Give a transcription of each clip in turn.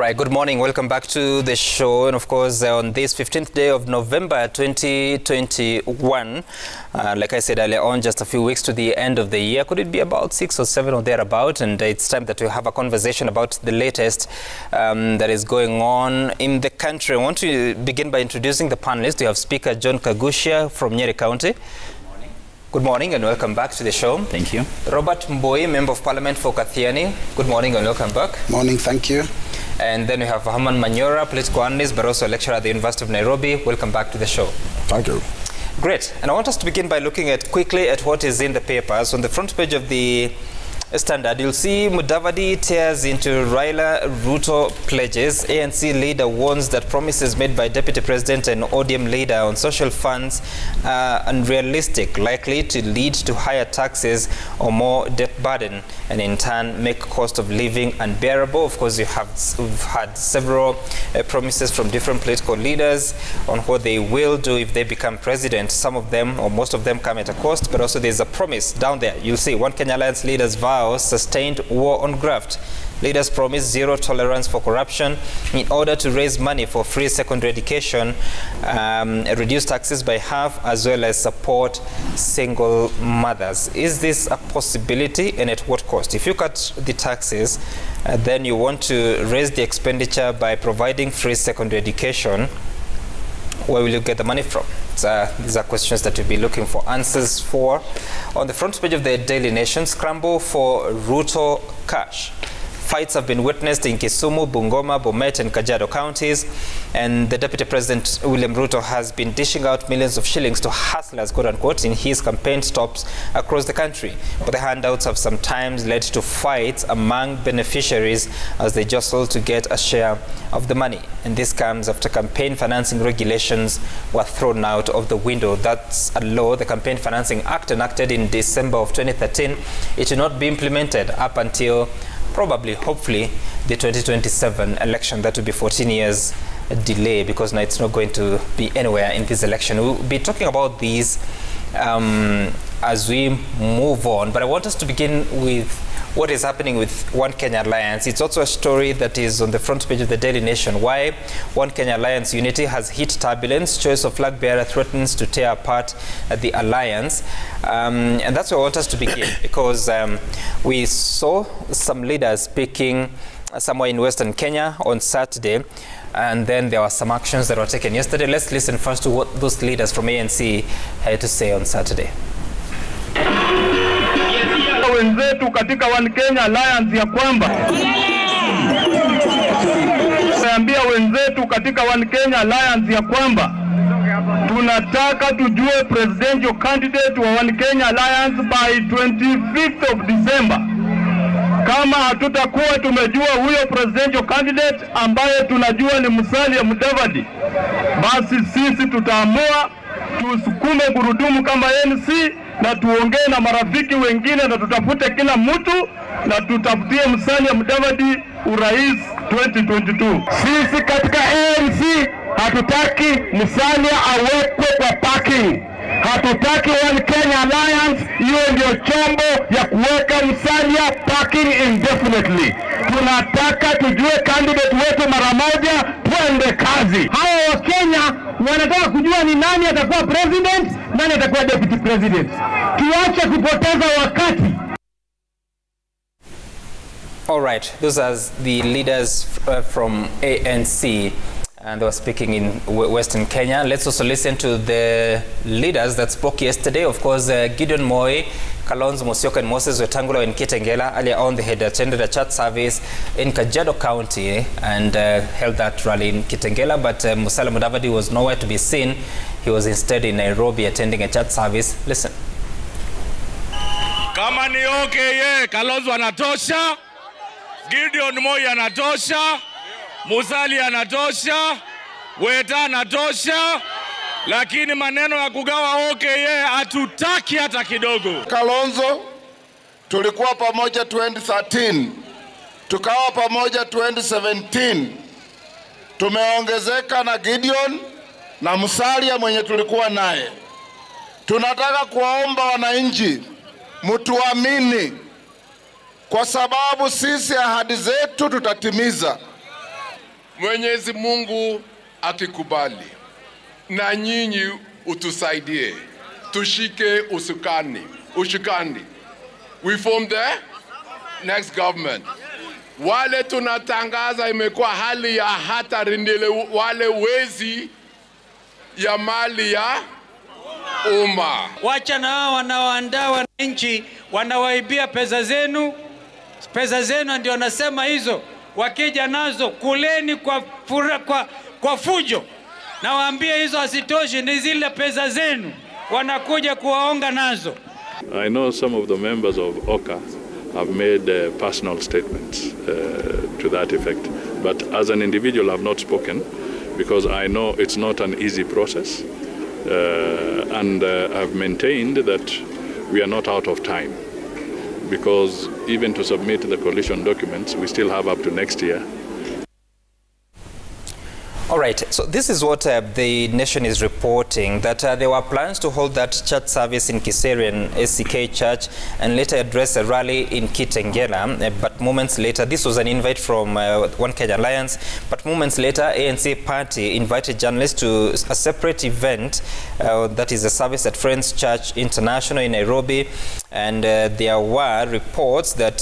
right, good morning. Welcome back to the show. And of course, on this 15th day of November 2021, like I said earlier on, just a few weeks to the end of the year. Could it be about 6 or 7 or thereabout? And it's time that we have a conversation about the latest that is going on in the country. I want to begin by introducing the panelists. We have Speaker John Kagushia from Nyeri County. Good morning and welcome back to the show. Thank you. Robert Mboi, Member of Parliament for Kathiani. Good morning and welcome back. Morning, thank you. And then we have Haman Manyora, political analyst, but also a lecturer at the University of Nairobi. Welcome back to the show. Thank you. Great. And I want us to begin by looking quickly at what is in the papers. On the front page of the Standard, you'll see Mudavadi tears into Raila Ruto pledges. ANC leader warns that promises made by Deputy President and ODM leader on social funds are unrealistic, likely to lead to higher taxes or more debt burden, and in turn make cost of living unbearable. Of course, we've had several promises from different political leaders on what they will do if they become president. Some of them, or most of them, come at a cost, but also there's a promise down there. You'll see One Kenya Alliance leaders vow sustained war on graft. Leaders promise zero tolerance for corruption in order to raise money for free secondary education, reduce taxes by half, as well as support single mothers. Is this a possibility, and at what cost? If you cut the taxes, then you want to raise the expenditure by providing free secondary education. Where will you get the money from? These are questions that you'll be looking for answers for. On the front page of the Daily Nation, scramble for Ruto cash. Fights have been witnessed in Kisumu, Bungoma, Bomet and Kajiado counties, and the Deputy President William Ruto has been dishing out millions of shillings to hustlers, quote unquote, in his campaign stops across the country. But the handouts have sometimes led to fights among beneficiaries as they jostle to get a share of the money. And this comes after campaign financing regulations were thrown out of the window. That's a law, the Campaign Financing Act, enacted in December of 2013. It will not be implemented up until probably, hopefully, the 2027 election. That will be 14 years delay, because now it's not going to be anywhere in this election. We'll be talking about these as we move on, but I want us to begin with what is happening with One Kenya Alliance. It's also a story that is on the front page of the Daily Nation. Why One Kenya Alliance unity has hit turbulence. Choice of flag bearer threatens to tear apart the alliance. And that's where I want us to begin, because we saw some leaders speaking somewhere in Western Kenya on Saturday, and then there were some actions that were taken yesterday. Let's listen first to what those leaders from ANC had to say on Saturday. Wenzetu katika One Kenya Alliance ya kwamba tunaambia wenzetu katika One Kenya Alliance ya kwamba tunataka tujue presidential candidate wa One Kenya Alliance by 25th of December. Kama hatutakuwa tumejua huyo presidential candidate ambaye tunajua ni Musalia Mudavadi, basi sisi tutaamua tusukume gurudumu kama ANC na tuongee na marafiki wengine na tutafute kila mtu na tutafutie Musalia Mudavadi urais 2022. Sisi katika ANC hatutaki Musalia awekwe kwa parking. Hatutaki One Kenya Alliance hiyo ndio chombo ya kuweka Musalia parking indefinitely. Tunataka tujue candidate wetu mara moja, twende kazi. Hawa wa Kenya wanataka kujua ni nani atakuwa president, nani atakuwa deputy president. Tuache kupoteza wakati. All right, those are the leaders from ANC, and they were speaking in Western Kenya. Let's also listen to the leaders that spoke yesterday. Of course, Gideon Moi, Kalonzo Musyoka and Moses Wetangula in Kitengela. Earlier on, they had attended a church service in Kajiado County and held that rally in Kitengela, but Musalia Mudavadi was nowhere to be seen. He was instead in Nairobi attending a church service. Listen. Kama ni OKA, Kalonzo anatosha, Gideon Moi anatosha, Musalia anatosha, Weta anatosha, lakini maneno ya kugawa OKA hatutaki hata kidogo. Kalonzo tulikuwa pamoja 2013, tukawa pamoja 2017, tumeongezeka na Gideon na Musalia mwenye tulikuwa naye. Tunataka kuwaomba wananchi mtuamini, kwa sababu sisi ahadi zetu tutatimiza. Mwenyezi Mungu akikubali na nyinyi utusaidie, tushike ushikani. We form the next government. Wale tunatangaza imekuwa hali ya hatari ndile wale wezi ya mali ya umma. Wacha na hao wanaoandaa wananchi, wanawaibia pesa zenu. Pesa zenu ndio nasema hizo. Wakija nazo kuleni kwa fujo. Na waambie hizo asitoshi, ni zile pesa zenu wanakuja kuwaonga nazo. I know some of the members of OKA have made personal statements to that effect, but as an individual I've not spoken because I know it's not an easy process, and I've maintained that we are not out of time, because even to submit the coalition documents we still have up to next year. All right, so this is what the Nation is reporting, that there were plans to hold that church service in Kiserian SCK Church and later address a rally in Kitengela, but moments later, this was an invite from One Kenya Alliance, but moments later, ANC party invited journalists to a separate event, that is a service at Friends Church International in Nairobi, and there were reports that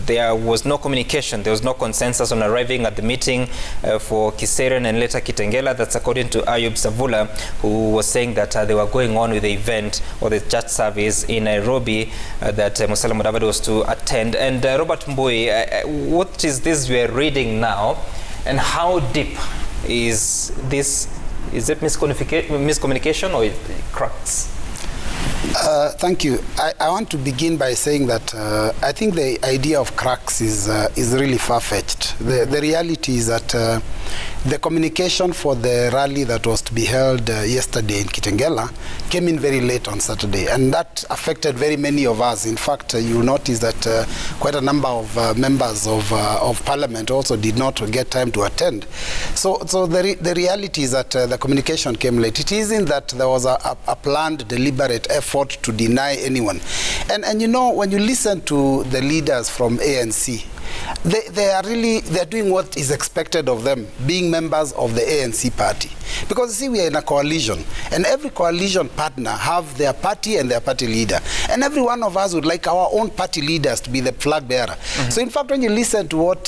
there was no communication, there was no consensus on arriving at the meeting for Kiserian and later Kitengela. That's according to Ayub Savula, who was saying that they were going on with the event or the church service in Nairobi that Musalia Mudavadi was to attend. And Robert Mbui, what is this we are reading now, and how deep is this? Is it miscommunication or cracks? Thank you. I want to begin by saying that I think the idea of cracks is really far-fetched. The reality is that the communication for the rally that was to be held yesterday in Kitengela came in very late on Saturday, and that affected very many of us. In fact, you notice that quite a number of members of Parliament also did not get time to attend. So the reality is that the communication came late. It isn't that there was a planned, deliberate effort to deny anyone. And you know, when you listen to the leaders from ANC, they are doing what is expected of them, being members of the ANC party. Because you see, we are in a coalition, and every coalition partner have their party and their party leader. And every one of us would like our own party leaders to be the flag bearer. So in fact, when you listen to what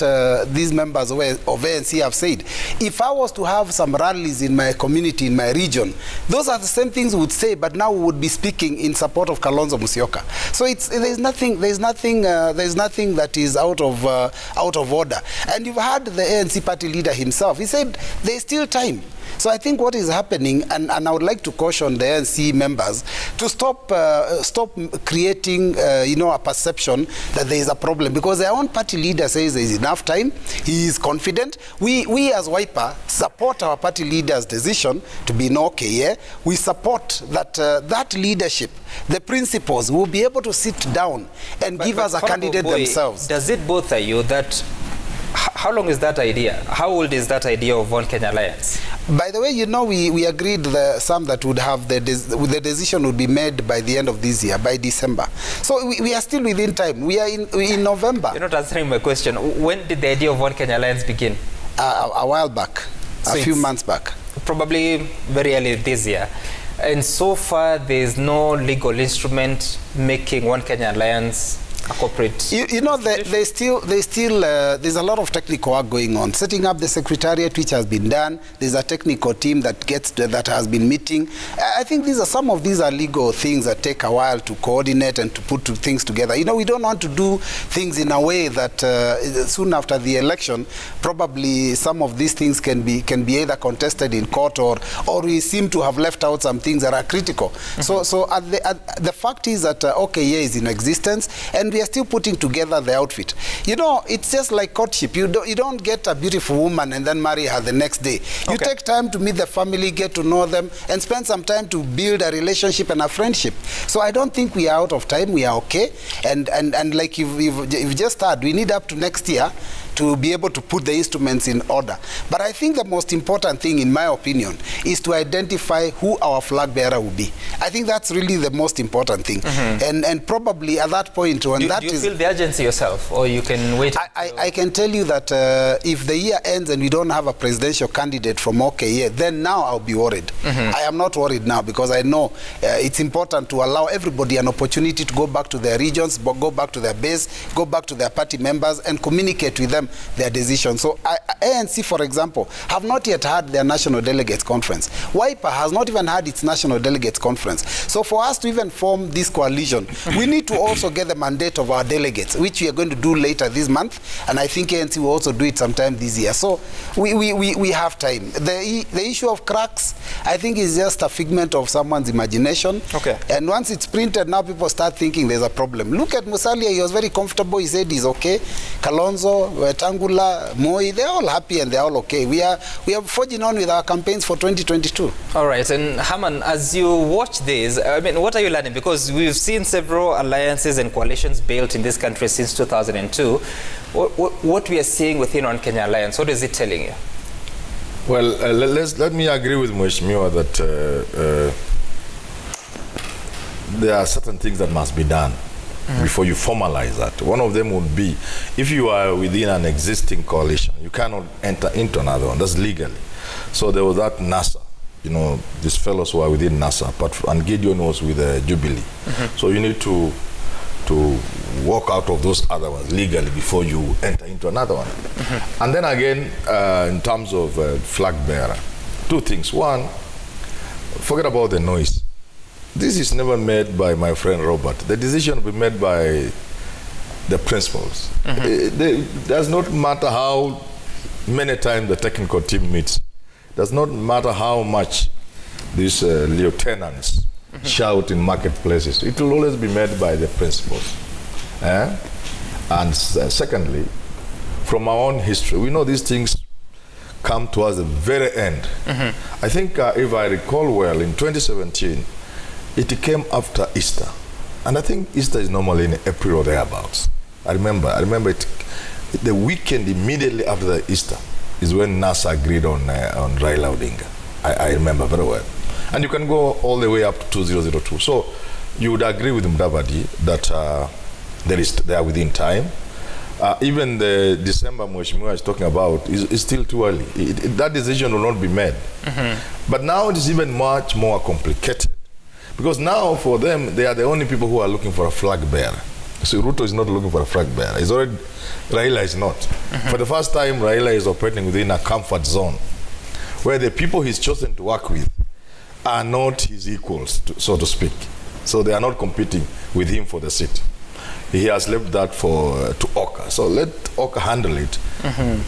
these members of ANC have said, if I was to have some rallies in my community, in my region, those are the same things we would say, but now we would be speaking in support of Kalonzo Musyoka. So there's nothing that is out of order. And you've heard the ANC party leader himself. He said there's still time. So I think what is happening, and I would like to caution the ANC members to stop creating a perception that there is a problem, because their own party leader says there is enough time. He is confident. We as Wiper support our party leader's decision to be in OKA. We support that leadership, the principals will be able to sit down and give us a candidate themselves. Does it bother you that, how long is that idea? How old is that idea of One Kenya Alliance? By the way, you know, we agreed some that would have the decision would be made by the end of this year, by December. So we are still within time. We are in November. You're not answering my question. When did the idea of One Kenya Alliance begin? A while back, a few months back. Probably very early this year. And so far, there is no legal instrument making One Kenya Alliance a corporate. You know, there's a lot of technical work going on. Setting up the secretariat, which has been done. There's a technical team that has been meeting. I think some of these are legal things that take a while to coordinate and to put things together. You know, we don't want to do things in a way that soon after the election, probably some of these things can be either contested in court or we seem to have left out some things that are critical. So the fact is that OKA is in existence, and we are still putting together the outfit. You know, it's just like courtship. You don't get a beautiful woman and then marry her the next day. You take time to meet the family, get to know them, and spend some time to build a relationship and a friendship. So I don't think we are out of time. We are okay. And like you've just heard, we need up to next year to be able to put the instruments in order. But I think the most important thing, in my opinion, is to identify who our flag bearer will be. I think that's really the most important thing. And probably at that point, when do you feel the urgency yourself, or you can wait? I can tell you that if the year ends and we don't have a presidential candidate from OKA, then now I'll be worried. I am not worried now, because I know it's important to allow everybody an opportunity to go back to their regions, go back to their base, go back to their party members and communicate with them their decisions. So ANC, for example, have not yet had their National Delegates Conference. WIPA has not even had its National Delegates Conference. So for us to even form this coalition, we need to also get the mandate of our delegates, which we are going to do later this month, and I think ANC will also do it sometime this year. So we have time. The issue of cracks, I think, is just a figment of someone's imagination. Okay. And once it's printed, now people start thinking there's a problem. Look at Musalia, he was very comfortable, he said he's okay. Kalonzo, Wetangula, Moi, they're all happy and they're all okay. We are forging on with our campaigns for 2022. All right, and Haman, as you watch this, I mean, what are you learning? Because we've seen several alliances and coalitions built in this country since 2002. What we are seeing within One Kenya Alliance, what is it telling you? Well, let me agree with Mheshimiwa that there are certain things that must be done before you formalize that. One of them would be, if you are within an existing coalition, you cannot enter into another one. That's legally. So there was that NASA, you know, these fellows who are within NASA, and Gideon was with Jubilee. So you need to walk out of those other ones legally before you enter into another one. And then again, in terms of flag bearer, two things. One, forget about the noise. This is never made by my friend Robert. The decision will be made by the principals. It does not matter how many times the technical team meets. It does not matter how much these lieutenants shout in marketplaces. It will always be made by the principals. And secondly, from our own history, we know these things come towards the very end. I think, if I recall well, in 2017, it came after Easter. And I think Easter is normally in April or thereabouts. I remember it, the weekend immediately after the Easter is when NASA agreed on Raila Odinga. I remember very well. And you can go all the way up to 2002. So you would agree with Mudavadi that they are within time. Even the December Mheshimiwa is talking about is still too early. That decision will not be made. But now it is even much more complicated. Because now for them, they are the only people who are looking for a flag bearer. So Ruto is not looking for a flag bearer. He's already, Raila is not. For the first time, Raila is operating within a comfort zone where the people he's chosen to work with are not his equals, so to speak. So they are not competing with him for the seat. He has left that to OKA. So let OKA handle it.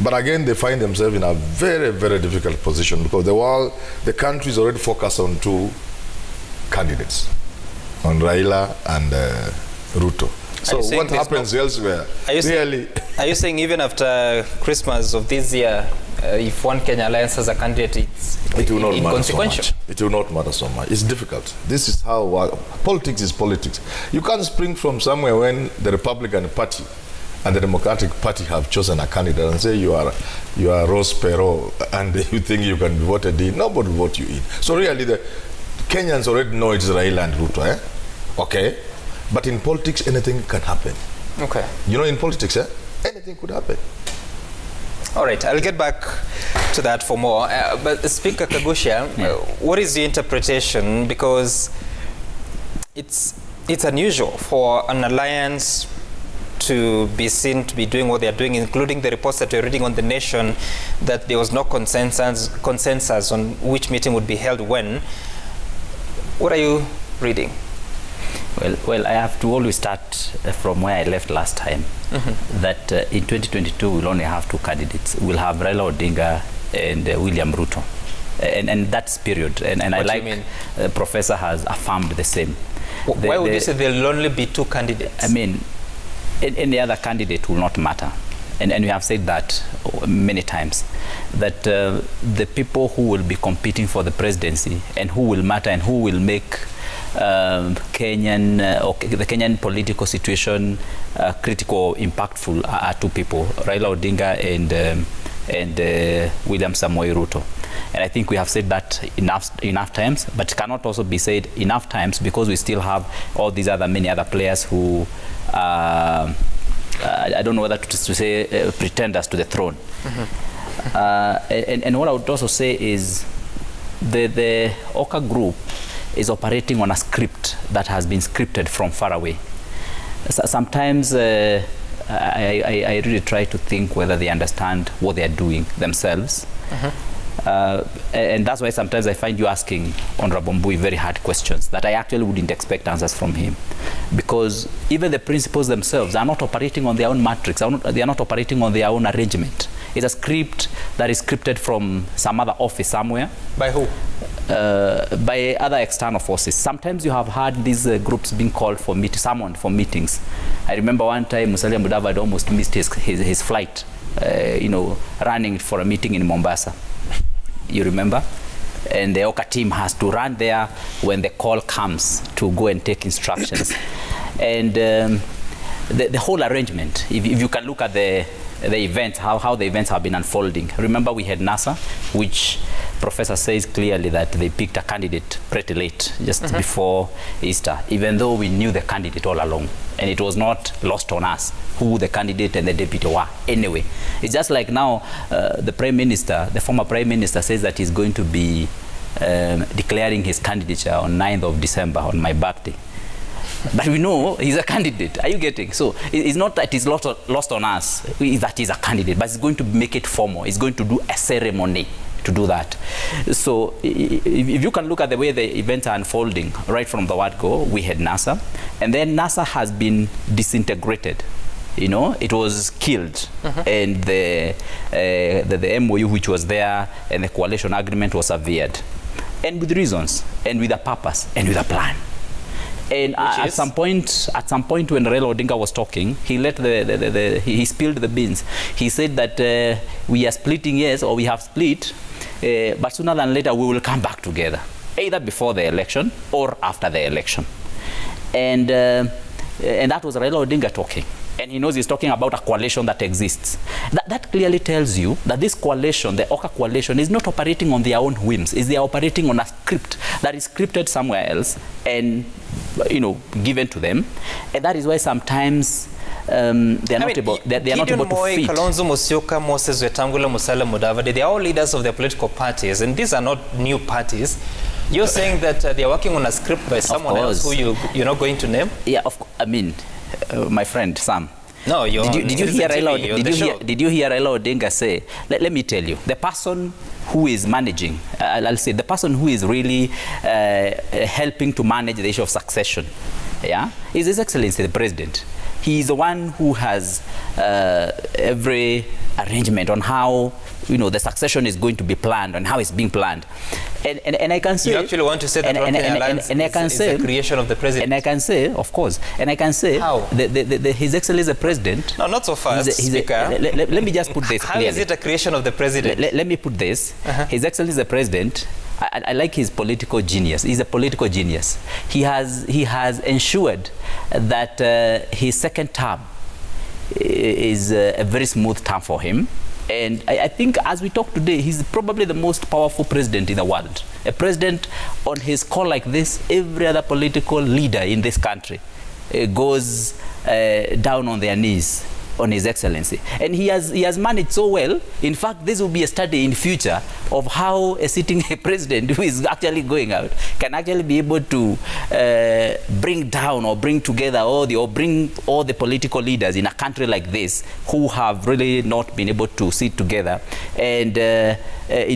But again, they find themselves in a very, very difficult position because the country is already focused on two candidates, on Raila and Ruto. So what happens elsewhere? Are you saying even after Christmas of this year, if One Kenya Alliance has a candidate, it will not matter so much. It will not matter so much. It's difficult. This is how politics is politics. You can't spring from somewhere when the Republican Party and the Democratic Party have chosen a candidate and say you are Rose Perot and you think you can be voted in. Nobody will vote you in. So really, the Kenyans already know it's Raila and Ruto. Okay. But in politics, anything can happen. Okay. You know, in politics, anything could happen. All right, I'll get back to that for more. But Speaker Kagusha, what is the interpretation? Because it's unusual for an alliance to be seen to be doing what they are doing, including the reports that we're reading on The Nation, that there was no consensus on which meeting would be held when. What are you reading? Well, I have to always start from where I left last time, that in 2022 we'll only have two candidates. We'll have Raila Odinga and William Ruto. And that's period. And I like Professor has affirmed the same. Why would you say there'll only be two candidates? I mean, any other candidate will not matter. And we have said that many times, that the people who will be competing for the presidency and who will matter and who will make Kenyan or the Kenyan political situation critical or impactful are two people, Raila Odinga and William Samoei Ruto. And I think we have said that enough times, but it cannot also be said enough times because we still have all these many other players who I don't know whether to say pretenders to the throne. And what I would also say is the OKA group is operating on a script that has been scripted from far away. Sometimes I really try to think whether they understand what they are doing themselves. And that's why sometimes I find you asking Honorable Mbui very hard questions that I actually wouldn't expect answers from him. Because even the principals themselves are not operating on their own matrix, they are not operating on their own arrangement. It's a script that is scripted from some other office somewhere. By who? By other external forces. Sometimes you have heard these groups being called for summoned for meetings. I remember one time Musalia Mudavadi almost missed his flight, running for a meeting in Mombasa. You remember? And the OKA team has to run there when the call comes to go and take instructions. And the whole arrangement, if you can look at the events, how the events have been unfolding. Remember we had NASA, which Professor says clearly that they picked a candidate pretty late, just before Easter, even though we knew the candidate all along. And it was not lost on us who the candidate and the deputy were anyway. It's just like now the Prime Minister, the former Prime Minister says that he's going to be declaring his candidature on 9th of December, on my birthday. But we know he's a candidate. Are you getting? So it's not that it's lost on us that he's a candidate, but it's going to make it formal. It's going to do a ceremony to do that. So if you can look at the way the events are unfolding right from the word go, we had NASA, and then NASA has been disintegrated. It was killed, and the MOU which was there and the coalition agreement was severed, and with reasons, and with a purpose, and with a plan. And at some point when Raila Odinga was talking, he let he spilled the beans. He said that we are splitting, yes, or we have split, but sooner than later we will come back together, either before the election or after the election. And that was Raila Odinga talking. And he knows he's talking about a coalition that exists. That clearly tells you that this coalition, the OKA coalition, is not operating on their own whims. They are operating on a script that is scripted somewhere else and, given to them. And that is why sometimes they are not able to fit. Kalonzo Musyoka, Moses Wetangula, Musalia Mudavadi, they are all leaders of their political parties, and these are not new parties. You're saying that they are working on a script by someone else who you're not going to name? Yeah, my friend Sam. No, did you hear Raila Odinga say? Let me tell you, the person who is managing, I'll say the person who is really helping to manage the issue of succession, is His Excellency the President. He is the one who has every arrangement on how the succession is going to be planned and how it's being planned. And I can say... You actually want to say that Alliance is the creation of the President? And I can say, of course, and I can say... How? His Excellency the President... No, not so fast, Speaker. Let me just put this clearly. How is it a creation of the President? Let me put this. His Excellency the President... I like his political genius. He's a political genius. He has ensured that his second term is a very smooth term for him. And I think as we talk today, he's probably the most powerful president in the world. A president on his call like this, every other political leader in this country goes down on their knees on His Excellency. And he has managed so well. In fact, this will be a study in future of how a sitting president who is actually going out can actually be able to bring down or bring together bring all the political leaders in a country like this who have really not been able to sit together. And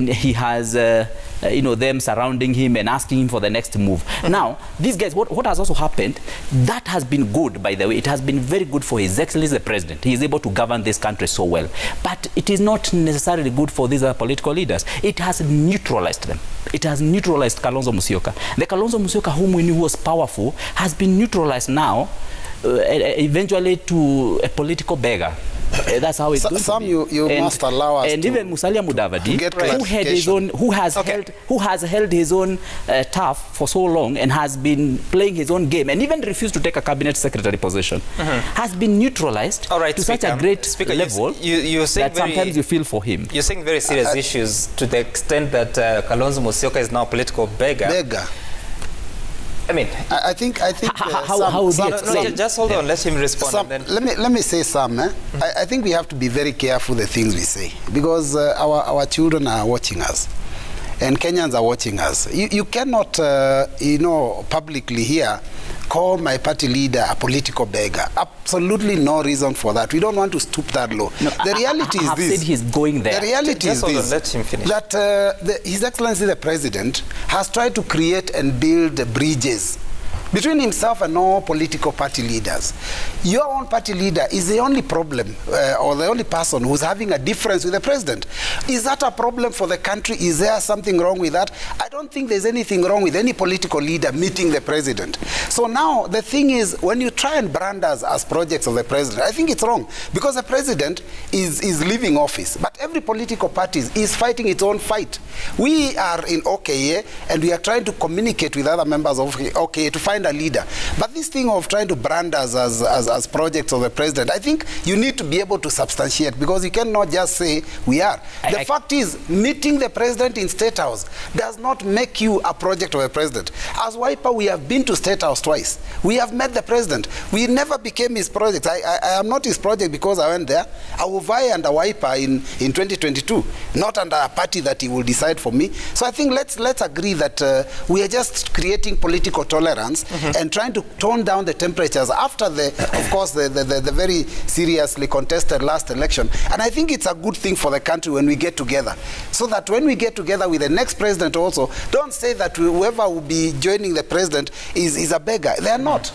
he has them surrounding him and asking him for the next move. Now, these guys, what has also happened, that has been good, by the way. It has been very good for His Excellency the President. He is able to govern this country so well. But it is not necessarily good for these political leaders. It has neutralized them. It has neutralized Kalonzo Musyoka. The Kalonzo Musyoka whom we knew was powerful has been neutralized now, eventually to a political beggar. That's how it's going Sam, to be. you must allow us and even Musalia Mudavadi, who had his own, who has held his own turf for so long and has been playing his own game and even refused to take a cabinet secretary position, has been neutralized to such a great level you're saying that sometimes you feel for him. You're saying very serious issues to the extent that Kalonzo Musyoka is now a political beggar. I mean, I think. How would you explain? Just hold on. Let him respond. And then let me say some. I think we have to be very careful the things we say, because our children are watching us, and Kenyans are watching us. You cannot, publicly here call my party leader a political beggar. Absolutely no reason for that. We don't want to stoop that low. No, the reality is this. Said he's going there. The reality is this. Let him finish. That His Excellency the President has tried to create and build bridges between himself and all political party leaders. Your own party leader is the only problem or the only person who's having a difference with the president. Is that a problem for the country? Is there something wrong with that? I don't think there's anything wrong with any political leader meeting the president. So now the thing is, when you try and brand us as projects of the president, I think it's wrong, because the president is leaving office, but every political party is fighting its own fight. We are in OKA and we are trying to communicate with other members of OKA to find a leader. But this thing of trying to brand us as projects of the president, I think you need to be able to substantiate, because you cannot just say we are. The fact is, meeting the president in State House does not make you a project of the president. As Wiper, we have been to State House twice. We have met the president. We never became his project. I am not his project because I went there. I will vie under Wiper in 2022, not under a party that he will decide for me. So I think let's agree that we are just creating political tolerance and trying to tone down the temperatures after of course, the very seriously contested last election. And I think it's a good thing for the country when we get together, so that when we get together with the next president also, don't say that whoever will be joining the president is a beggar. They are not.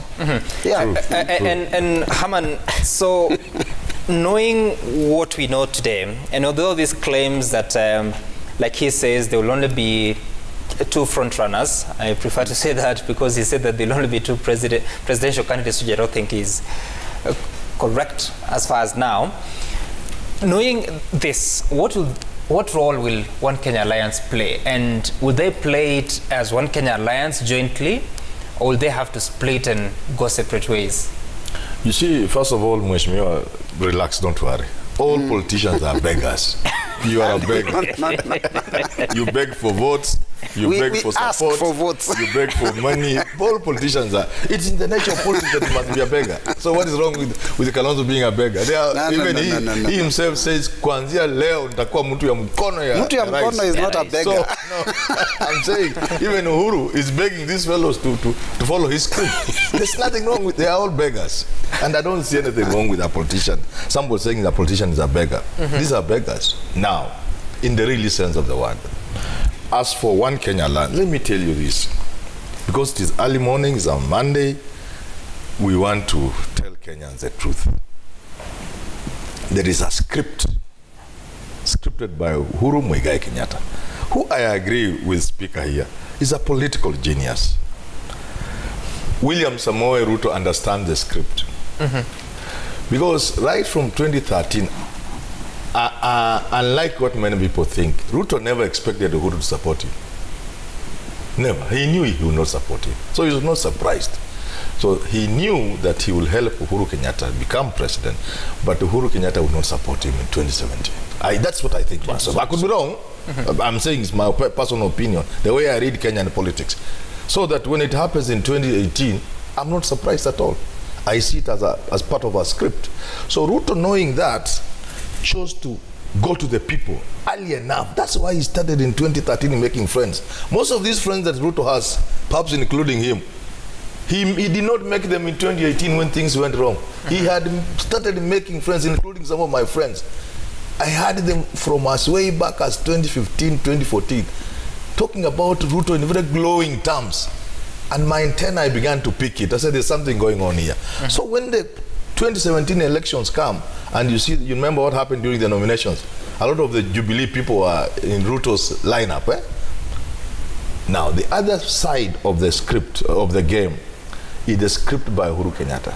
Yeah. True. And Haman, so knowing what we know today, and although these claims that, like he says, there will only be two front runners. I prefer to say that because he said that there will only be two presidential candidates, which I don't think is correct as far as now. Knowing this, what role will One Kenya Alliance play? And will they play it as One Kenya Alliance jointly, or will they have to split and go separate ways? You see, first of all, Mheshimiwa, relax, don't worry. All politicians are beggars. You are a beggar. You beg for votes. You beg for support. For votes. You beg for money. All politicians are. It's in the nature of politics that you must be a beggar. So what is wrong with Kalonzo being a beggar? He himself says, "Kuanzia leo nitakuwa mtu ya mkono ya." Mtu ya mkono is not a beggar. So, no, I'm saying even Uhuru is begging these fellows to follow his script. There's nothing wrong with. They are all beggars, and I don't see anything wrong with a politician. Somebody saying that a politician is a beggar. These are beggars now, in the real sense of the word. As for One Kenya Land, let me tell you this. Because it is early morning, it's on Monday, we want to tell Kenyans the truth. There is a script, scripted by Uhuru Muigai Kenyatta, who I agree with Speaker here, is a political genius. William Samoei Ruto understands the script. Because right from 2013, unlike what many people think, Ruto never expected Uhuru to support him. Never. He knew he would not support him. So he was not surprised. So he knew that he will help Uhuru Kenyatta become president, but Uhuru Kenyatta would not support him in 2017. That's what I think myself. I could be wrong. I'm saying it's my personal opinion, the way I read Kenyan politics. So that when it happens in 2018, I'm not surprised at all. I see it as part of a script. So Ruto, knowing that, chose to go to the people early enough. That's why he started in 2013 making friends. Most of these friends that Ruto has, perhaps including him, he did not make them in 2018 when things went wrong. He had started making friends, including some of my friends. I had them from as way back as 2015, 2014, talking about Ruto in very glowing terms. And my antenna, I began to pick it. I said, there's something going on here. So when the 2017 elections come, and you remember what happened during the nominations. A lot of the Jubilee people are in Ruto's lineup. Now, the other side of the script, of the game, is the script by Uhuru Kenyatta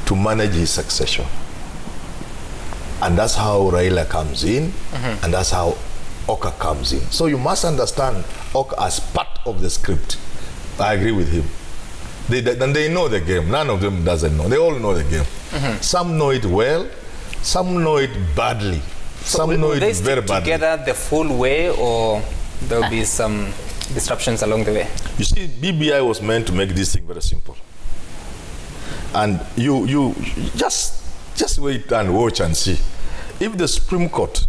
to manage his succession. And that's how Raila comes in, and that's how OKA comes in. So you must understand OKA as part of the script. I agree with him. They know the game. None of them doesn't know. They all know the game. Some know it well, some know it badly. So some know it they very stick badly. Together the full way, or there will be some disruptions along the way? You see, BBI was meant to make this thing very simple. And you just wait and watch and see. If the Supreme Court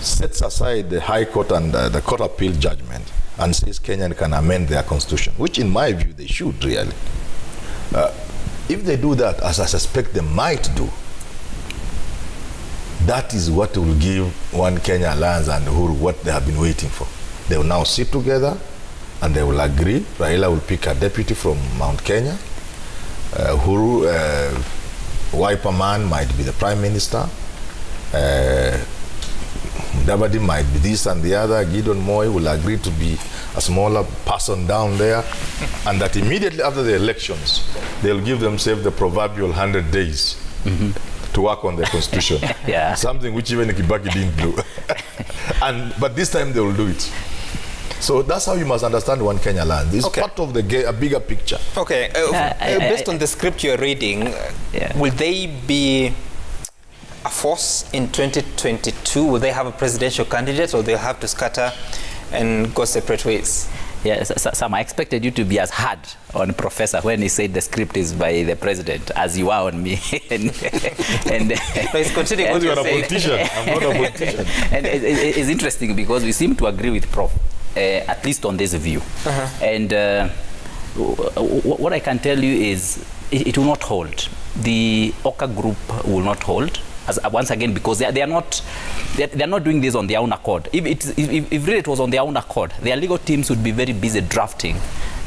sets aside the High Court and the Court of Appeal judgment and says Kenya can amend their constitution, which in my view they should really. If they do that, as I suspect they might do, that is what will give One Kenya Alliance and Uhuru what they have been waiting for. They will now sit together and they will agree. Raila will pick a deputy from Mount Kenya. Uhuru, Wiper Man might be the Prime Minister. Mudavadi might be this and the other. Gideon Moi will agree to be a smaller person down there. And that immediately after the elections, they'll give themselves the proverbial 100 days to work on their constitution. Something which even Kibaki didn't do. But this time they will do it. So that's how you must understand One Kenya Land. It's part of a bigger picture. Okay. Based on the script you're reading, will they be a force in 2022? Will they have a presidential candidate, or they'll have to scatter and go separate ways? Yes, Sam, I expected you to be as hard on Professor when he said the script is by the president as you are on me. and he's continuing what you're saying. I'm not a politician. And it's interesting because we seem to agree with Prof, at least on this view. And what I can tell you is it will not hold. The OKA group will not hold. Once again, because they are not doing this on their own accord. If really it was on their own accord, their legal teams would be very busy drafting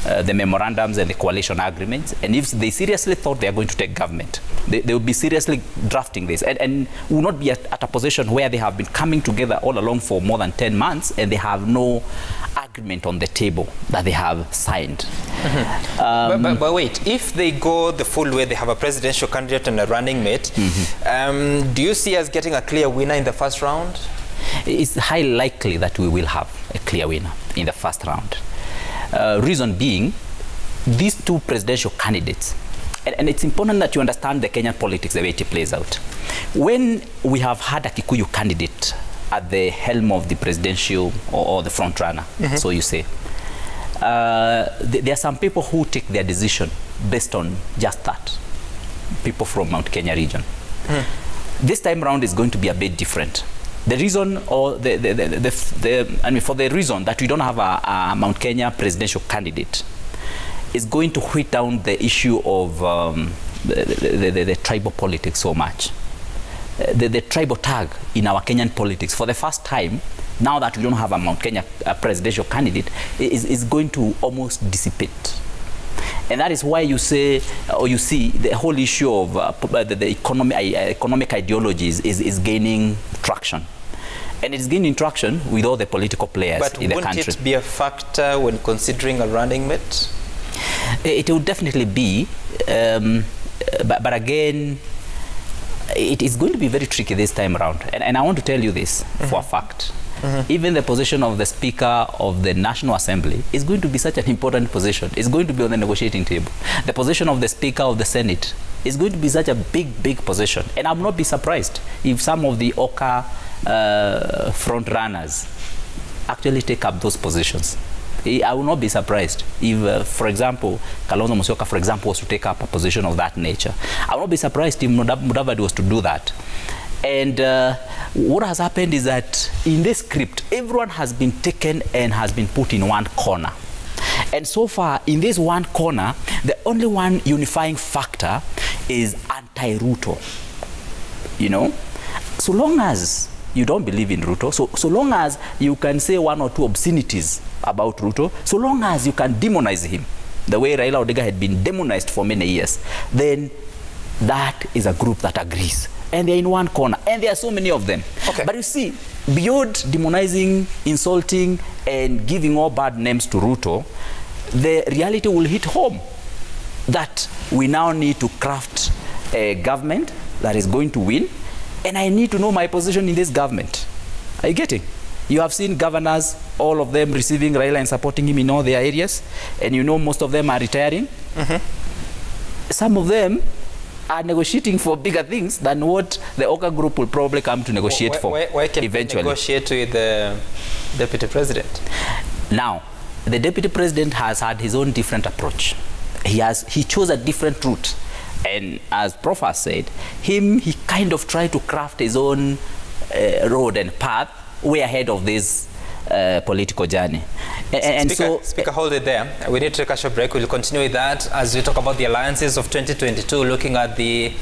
the memorandums and the coalition agreements. And if they seriously thought they are going to take government, they would be seriously drafting this and will not be at a position where they have been coming together all along for more than 10 months and they have no agreement on the table that they have signed. But wait, if they go the full way, they have a presidential candidate and a running mate, do you see us getting a clear winner in the first round? It's highly likely that we will have a clear winner in the first round. Reason being, these two presidential candidates, and it's important that you understand the Kenyan politics, the way it plays out. When we have had a Kikuyu candidate at the helm of the presidential or the front runner, so you say, there are some people who take their decision based on just that. People from Mount Kenya region. This time around is going to be a bit different. The reason, or for the reason that we don't have a Mount Kenya presidential candidate, is going to hit down the issue of the tribal politics so much. The tribal tag in our Kenyan politics, for the first time, now that we don't have a Mount Kenya presidential candidate, is going to almost dissipate. And that is why you say, or you see, the whole issue of the economic ideologies is gaining traction. And it's gaining traction with all the political players in the country. But won't it be a factor when considering a running mate? It will definitely be, but again, it is going to be very tricky this time around. And I want to tell you this for a fact. Even the position of the Speaker of the National Assembly is going to be such an important position. It's going to be on the negotiating table. The position of the Speaker of the Senate is going to be such a big position. And I will not be surprised if some of the OKA front runners actually take up those positions. I will not be surprised if, for example, Kalonzo Musyoka, for example, was to take up a position of that nature. I will not be surprised if Mudavadi was to do that. And what has happened is that in this script, everyone has been taken and has been put in one corner. And so far, in this one corner, the only one unifying factor is anti-Ruto. You know? So long as you don't believe in Ruto, so long as you can say one or two obscenities about Ruto, so long as you can demonize him, the way Raila Odinga had been demonized for many years, then that is a group that agrees. And they're in one corner. And there are so many of them. But you see, beyond demonizing, insulting, and giving all bad names to Ruto, the reality will hit home that we now need to craft a government that is going to win, and I need to know my position in this government. Are you getting? You have seen governors, all of them receiving Raila and supporting him in all their areas, and you know most of them are retiring. Some of them are negotiating for bigger things than what the OKA group will probably come to negotiate for why can eventually. Negotiate with the deputy president? Now, the deputy president has had his own different approach. He chose a different route, and as Prof has said, he kind of tried to craft his own road and path way ahead of this political journey. And Speaker, hold it there. We need to take a short break. We'll continue with that as we talk about the alliances of 2022, looking at the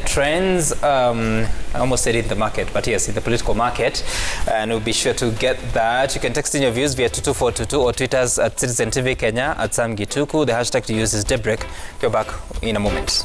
trends, I almost said in the market, but yes, in the political market. And we'll be sure to get that. You can text in your views via 22422 or tweet us at Citizen TV Kenya, at Sam Gituku. The hashtag to use is Daybreak. We're back in a moment.